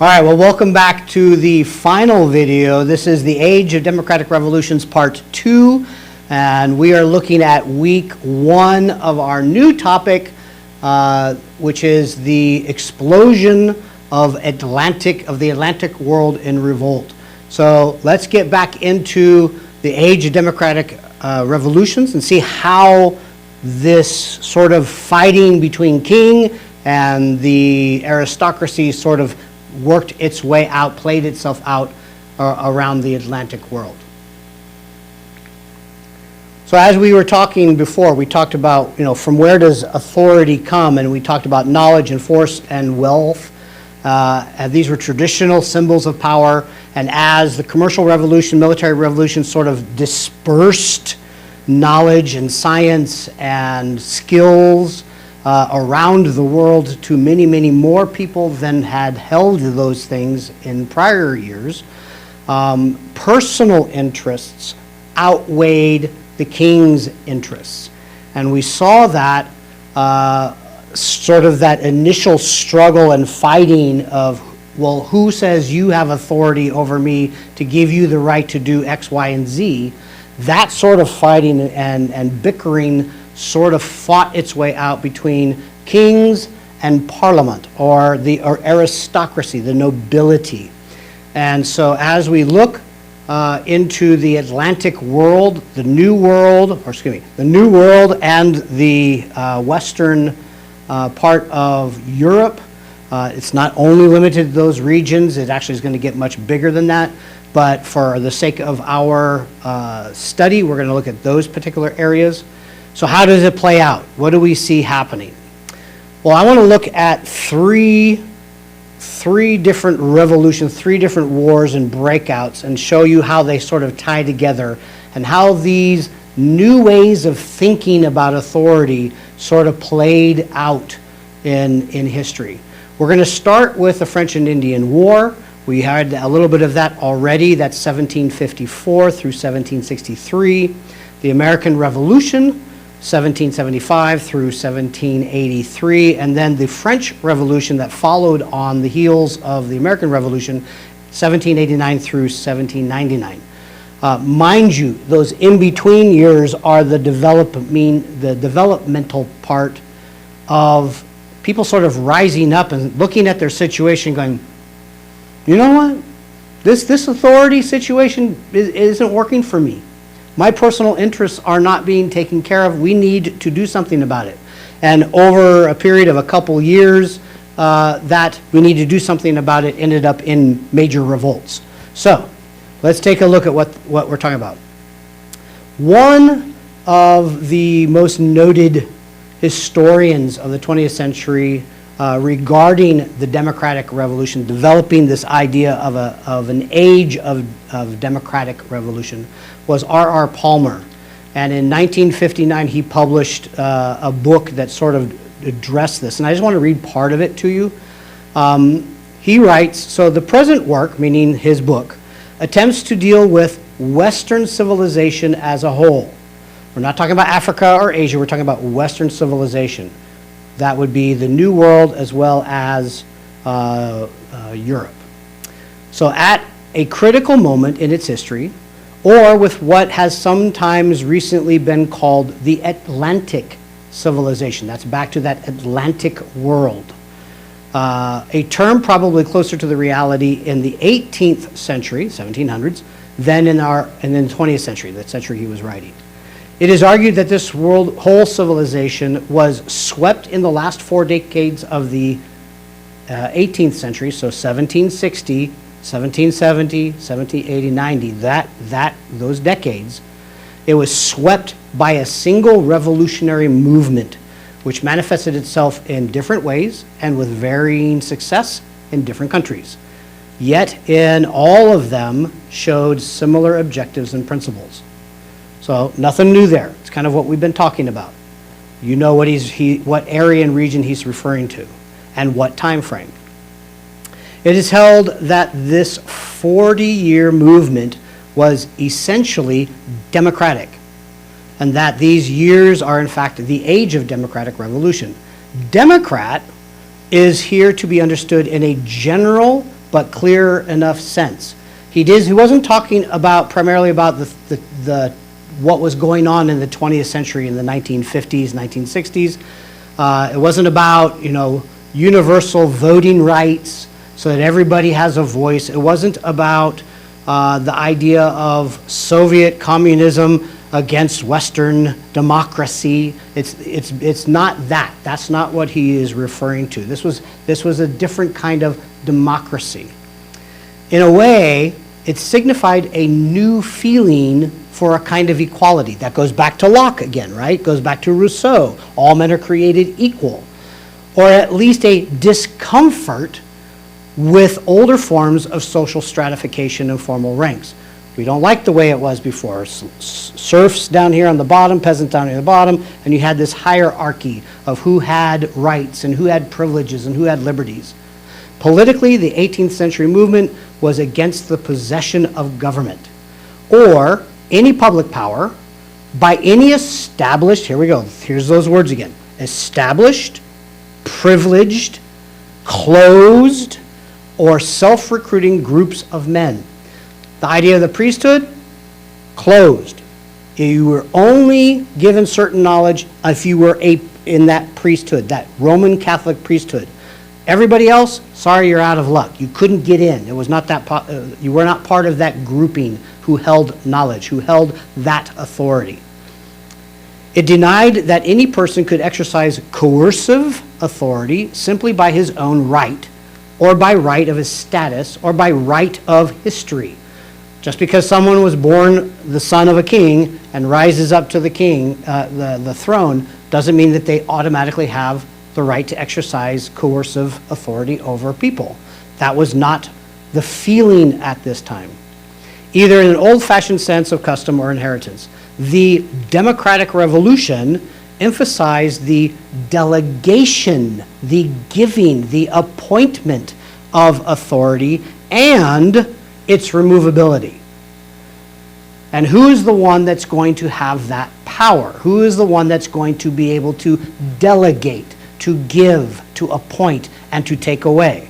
All right, well, welcome back to the final video. This is the Age of Democratic Revolutions Part 2, and we are looking at week 1 of our new topic, which is the explosion of the Atlantic world in revolt. So let's get back into the Age of Democratic Revolutions and see how this sort of fighting between king and the aristocracy sort of worked its way out, played itself out around the Atlantic world. So as we were talking before, we talked about, from where does authority come, and we talked about knowledge and force and wealth. And these were traditional symbols of power, and as the commercial revolution, military revolution sort of dispersed knowledge and science and skills around the world to many, many more people than had held those things in prior years, personal interests outweighed the king's interests. And we saw that sort of that initial struggle and fighting of, well, who says you have authority over me to give you the right to do X, Y, and Z? That sort of fighting and bickering sort of fought its way out between kings and parliament, or aristocracy, the nobility. And so as we look into the Atlantic world, the New World and the western part of Europe, it's not only limited to those regions, it actually is going to get much bigger than that. But for the sake of our study, we're going to look at those particular areas. So how does it play out? What do we see happening? Well, I want to look at three different revolutions, 3 different wars and breakouts, and show you how they sort of tie together and how these new ways of thinking about authority sort of played out in history. We're going to start with the French and Indian War. We had a little bit of that already. That's 1754 through 1763. The American Revolution, 1775 through 1783, and then the French Revolution that followed on the heels of the American Revolution, 1789 through 1799. Mind you, those in-between years are the developmental part of people sort of rising up and looking at their situation going, you know what, this authority situation isn't working for me. My personal interests are not being taken care of. We need to do something about it. And over a period of a couple years, that we need to do something about it ended up in major revolts. So let's take a look at what we're talking about. One of the most noted historians of the 20th century regarding the Democratic Revolution, developing this idea of an age of democratic revolution, was R.R. Palmer. And in 1959, he published a book that sort of addressed this. And I just want to read part of it to you. He writes, so the present work, meaning his book, attempts to deal with Western civilization as a whole. We're not talking about Africa or Asia, we're talking about Western civilization. That would be the New World as well as Europe. So at a critical moment in its history, or with what has sometimes recently been called the Atlantic civilization. That's back to that Atlantic world. A term probably closer to the reality in the 18th century, 1700s, than in the 20th century, that century he was writing. It is argued that this whole civilization was swept in the last 4 decades of the 18th century, so 1760, 1770, 1780, 90, those decades. It was swept by a single revolutionary movement, which manifested itself in different ways and with varying success in different countries. Yet in all of them showed similar objectives and principles. So nothing new there. It's kind of what we've been talking about. You know what what area and region he's referring to and what time frame. It is held that this 40-year movement was essentially democratic, and that these years are in fact the age of democratic revolution. Democrat is here to be understood in a general but clear enough sense. He wasn't talking primarily about the what was going on in the 20th century in the 1950s, 1960s. It wasn't about, universal voting rights so that everybody has a voice. It wasn't about the idea of Soviet communism against Western democracy. It's not that. That's not what he is referring to. This was a different kind of democracy. In a way, it signified a new feeling for a kind of equality. That goes back to Locke again, right? Goes back to Rousseau. All men are created equal. Or at least a discomfort with older forms of social stratification and formal ranks. We don't like the way it was before. Serfs down here on the bottom, peasants down here on the bottom, and you had this hierarchy of who had rights and who had privileges and who had liberties. Politically, the 18th century movement was against the possession of government or any public power by any established, here we go, here's those words again, established, privileged, closed, or self-recruiting groups of men. The idea of the priesthood, closed. You were only given certain knowledge if you were in that priesthood, that Roman Catholic priesthood. Everybody else, sorry, you're out of luck. You couldn't get in. It was not that. You were not part of that grouping who held knowledge, who held that authority. It denied that any person could exercise coercive authority simply by his own right, or by right of his status, or by right of history. Just because someone was born the son of a king and rises up to the king, the throne, doesn't mean that they automatically have the right to exercise coercive authority over people. That was not the feeling at this time, either in an old-fashioned sense of custom or inheritance. The democratic revolution emphasized the delegation, the giving, the appointment of authority, and its removability. And who is the one that's going to have that power? Who is the one that's going to be able to delegate, to give, to appoint, and to take away?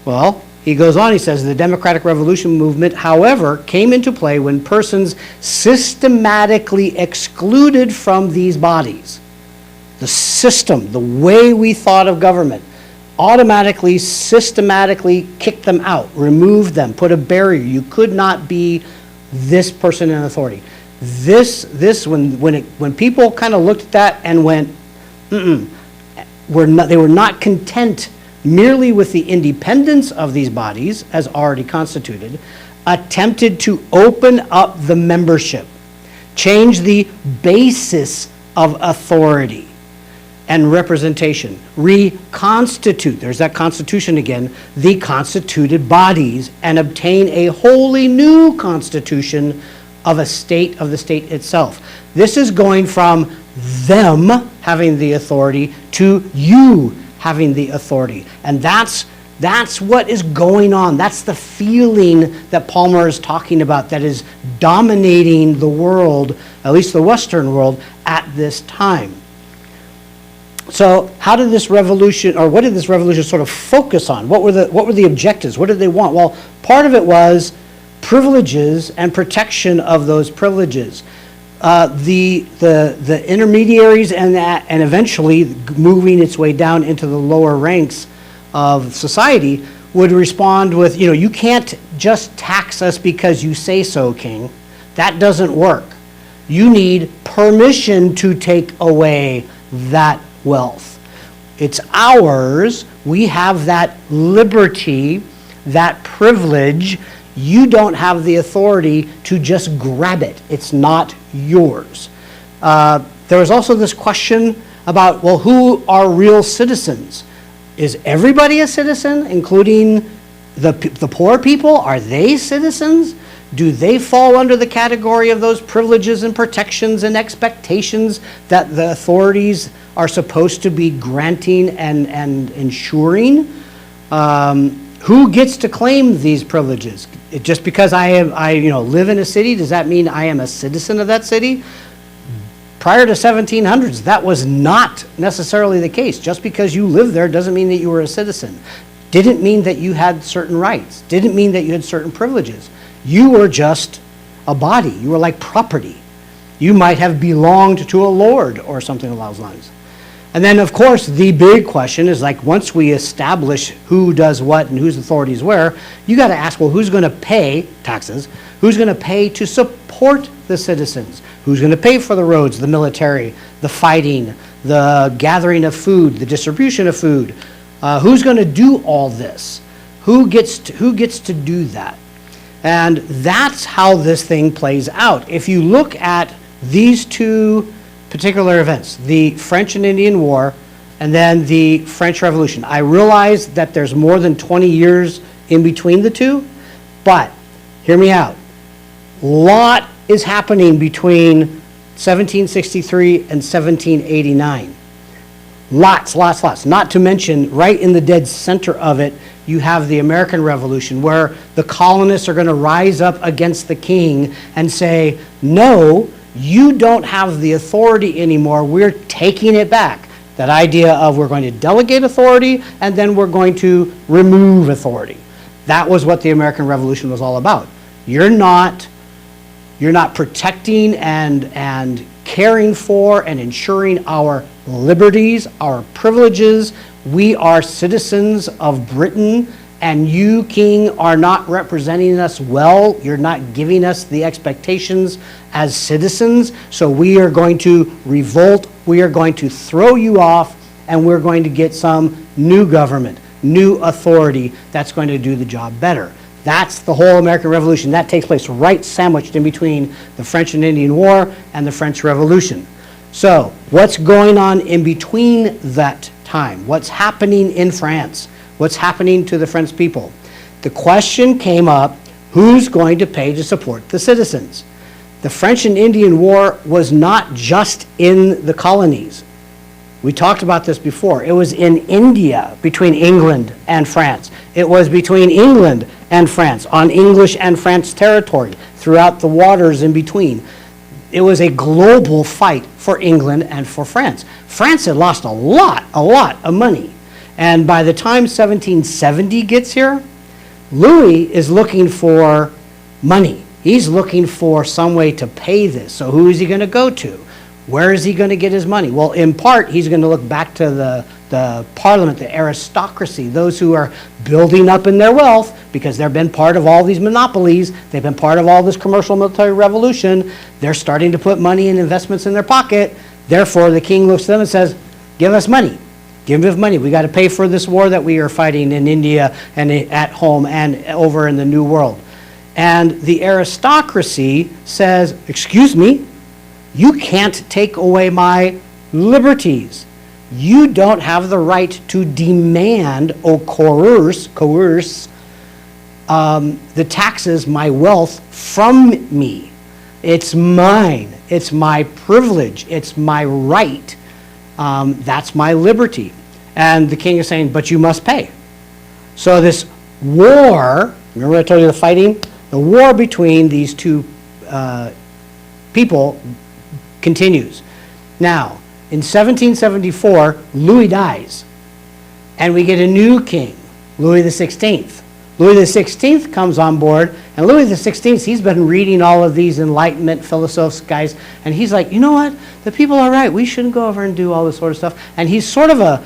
Well, he goes on, he says, the democratic revolution movement, however, came into play when persons systematically excluded from these bodies. The system, the way we thought of government, automatically, systematically kicked them out, removed them, put a barrier. You could not be this person in authority. When people kind of looked at that and went, they were not content merely with the independence of these bodies as already constituted, attempted to open up the membership, change the basis of authority and representation, reconstitute, there's that constitution again, the constituted bodies, and obtain a wholly new constitution of the state itself. This is going from them having the authority to you having the authority. And that's what is going on. That's the feeling that Palmer is talking about that is dominating the world, at least the Western world, at this time. So how did this revolution, or what did this revolution sort of focus on? What were the objectives? What did they want? Well, part of it was privileges and protection of those privileges. The intermediaries and eventually moving its way down into the lower ranks of society would respond with, you can't just tax us because you say so, King. That doesn't work. You need permission to take away that wealth. It's ours. We have that liberty, that privilege. You don't have the authority to just grab it. It's not yours. There was also this question about, well, who are real citizens? Is everybody a citizen, including the poor people? Are they citizens? Do they fall under the category of those privileges and protections and expectations that the authorities are supposed to be granting and ensuring? Who gets to claim these privileges? Just because I live in a city, does that mean I am a citizen of that city? Prior to 1700s, that was not necessarily the case. Just because you live there doesn't mean that you were a citizen. didn't mean that you had certain rights, didn't mean that you had certain privileges. You were just a body. You were like property. You might have belonged to a lord or something along those lines. And then, of course, the big question is, like, once we establish who does what and whose authority is where, you got to ask, well, who's going to pay taxes? Who's going to pay to support the citizens? Who's going to pay for the roads, the military, the fighting, the gathering of food, the distribution of food? Who's going to do all this? Who gets to do that? And that's how this thing plays out. If you look at these two particular events, the French and Indian War and then the French Revolution, I realize that there's more than 20 years in between the two, but hear me out. A lot is happening between 1763 and 1789. Lots. Not to mention, right in the dead center of it, you have the American Revolution, where the colonists are going to rise up against the king and say, no, you don't have the authority anymore. We're taking it back. That idea of we're going to delegate authority and then we're going to remove authority. That was what the American Revolution was all about. You're not protecting and caring for and ensuring our liberties, our privileges. We are citizens of Britain, and you, king, are not representing us well. You're not giving us the expectations as citizens, so we are going to revolt. We are going to throw you off, and we're going to get some new government, new authority that's going to do the job better. That's the whole American Revolution. That takes place right sandwiched in between the French and Indian War and the French Revolution. So, what's going on in between that time? What's happening in France? What's happening to the French people? The question came up, who's going to pay to support the citizens? The French and Indian War was not just in the colonies. We talked about this before. It was in India, between England and France. It was between England and France, on English and French territory, throughout the waters in between. It was a global fight for England and for France. France had lost a lot of money. And by the time 1770 gets here, Louis is looking for money. He's looking for some way to pay this. So who is he going to go to? Where is he going to get his money? Well, in part, he's going to look back to the parliament, the aristocracy, those who are building up in their wealth because they've been part of all these monopolies. They've been part of all this commercial military revolution. They're starting to put money and investments in their pocket. Therefore, the king looks to them and says, give us money. Give us money. We got to pay for this war that we are fighting in India and at home and over in the New World. And the aristocracy says, excuse me, you can't take away my liberties. You don't have the right to demand or coerce the taxes, my wealth, from me. It's mine. It's my privilege. It's my right. That's my liberty. And the king is saying, but you must pay. So this war, remember I told you the fighting? The war between these two people continues. Now, in 1774, Louis dies, and we get a new king, Louis XVI. Louis XVI comes on board, and Louis XVI, he's been reading all of these Enlightenment philosophes guys, and he's like, you know what? The people are right. We shouldn't go over and do all this sort of stuff. And he's sort of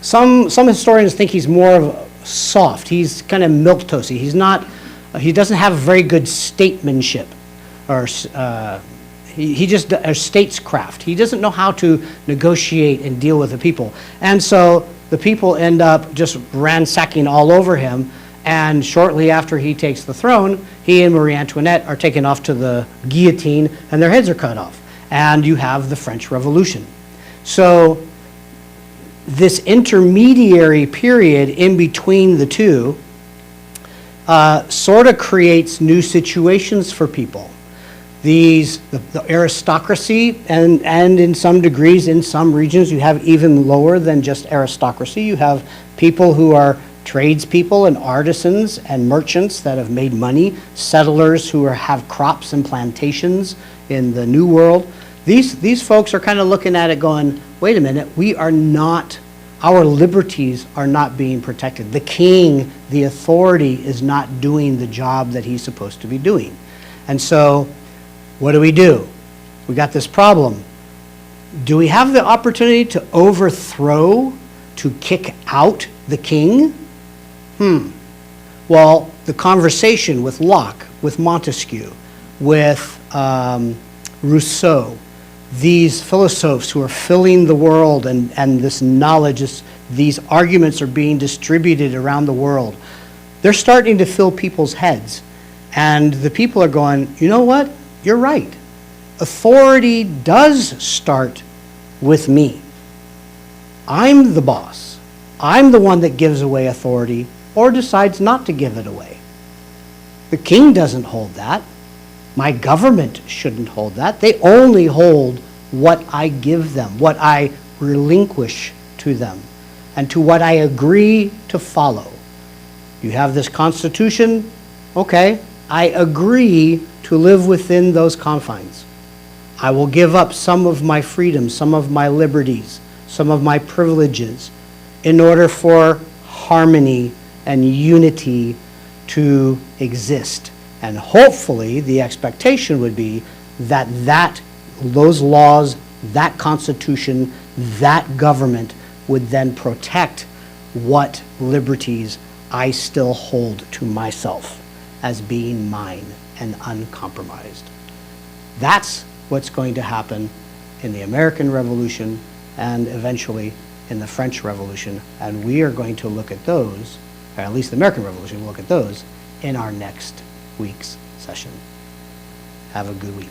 some historians think he's more of soft. He's kind of milquetoasty. He doesn't have very good statesmanship, or he just statescraft. He doesn't know how to negotiate and deal with the people. And so the people end up just ransacking all over him. And shortly after he takes the throne, he and Marie Antoinette are taken off to the guillotine and their heads are cut off. And you have the French Revolution. So this intermediary period in between the two sort of creates new situations for people. The aristocracy, and in some degrees, in some regions, you have even lower than just aristocracy. You have people who are tradespeople and artisans and merchants that have made money, settlers who have crops and plantations in the New World. These folks are kind of looking at it going, wait a minute, we are not our liberties are not being protected. The king, the authority, is not doing the job that he's supposed to be doing. And so, what do? We got this problem. Do we have the opportunity to overthrow, to kick out the king? Well, the conversation with Locke, with Montesquieu, with Rousseau, these philosophers who are filling the world and this knowledge, these arguments are being distributed around the world. They're starting to fill people's heads. And the people are going, you know what? You're right. Authority does start with me. I'm the boss. I'm the one that gives away authority or decides not to give it away. The king doesn't hold that. My government shouldn't hold that. They only hold what I give them, what I relinquish to them, and to what I agree to follow. You have this constitution, okay, I agree to live within those confines. I will give up some of my freedoms, some of my liberties, some of my privileges in order for harmony and unity to exist. And hopefully the expectation would be that those laws, that constitution, that government would then protect what liberties I still hold to myself as being mine and uncompromised. That's what's going to happen in the American Revolution and eventually in the French Revolution. And we are going to look at those, or at least the American Revolution, we'll look at those in our next week's session. Have a good week.